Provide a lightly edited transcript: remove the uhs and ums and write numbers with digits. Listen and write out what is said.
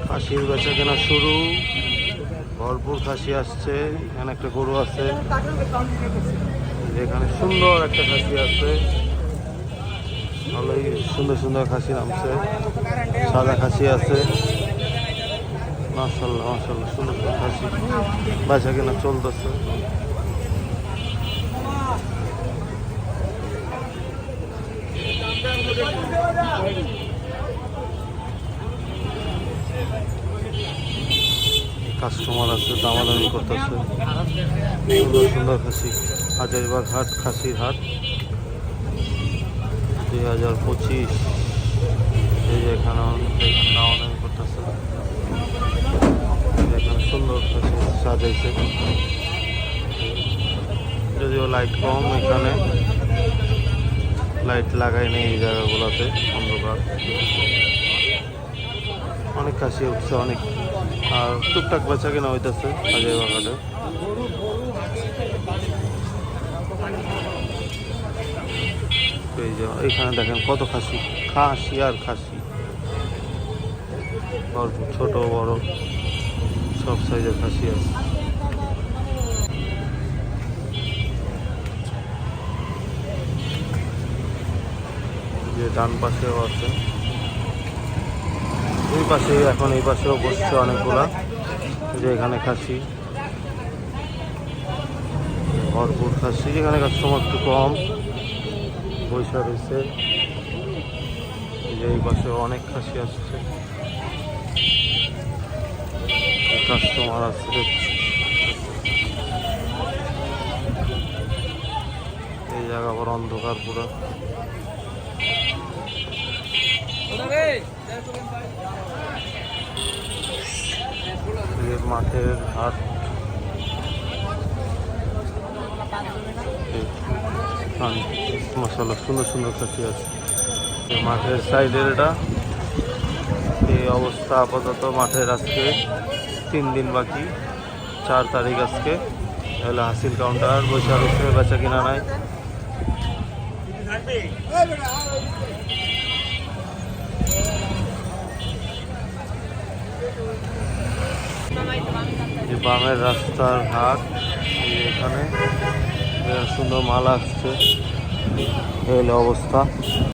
খাসির বেচা কেনা শুরু, ভরপুর খাসি আসছে। এখানে একটা গরু আছে, এখানে সুন্দর একটা খাসি আছে, ভালোই সুন্দর সুন্দর খাসি নামছে। সাদা খাসি আছে, মাশাআল্লাহ মাশাআল্লাহ সুন্দর সুন্দর খাসি বেচা কেনা চলতেছে। কাস্টমার আছে, দামাদামি করতেছে। সুন্দর সুন্দর খাসি, হাজারীবাগ হাট খাসির হাট 2025। এই যে এখানে দামাদামি করতেছে। এখানে সুন্দর খাসি সাজাইছে, যদিও লাইট কম, এখানে লাইট লাগাই নেই এই জায়গাগুলোতে, অন্ধকার। অনেক খাসি উঠছে, অনেক, আর টুকটাক বেচা কেনা হইতেছে হাজারীবাগ হাটে। এই যে এখানে দেখেন কত খাসি, খাসি আর খাসি, ছোট বড় সব সাইজের খাসি আছে। যে ডান পাশেও আছে, এই পাশে, এখন এই পাশেও বসছে অনেকগুলা। যে এখানে খাসি, ভরপুর খাসি। এখানে কাস্টমার একটু কম, বৈশা রয়েছে। যে এই পাশে অনেক খাসি আসছে, কাস্টমার আসছে। এই জায়গা আবার অন্ধকার পুরো। মাঠের হাট, মাশাআল্লাহ সুন্দর সুন্দর খাসি আছে মাঠের সাইডের। এটা এই অবস্থা আপাতত মাঠের। আজকে 3 দিন বাকি, 4 তারিখ আজকে। তাহলে হাসিল কাউন্টার বৈশা রয়েছে, বেচা কিনা নাই। বামের রাস্তার হাট, এখানে সুন্দর মাল আসছে। এই অবস্থা।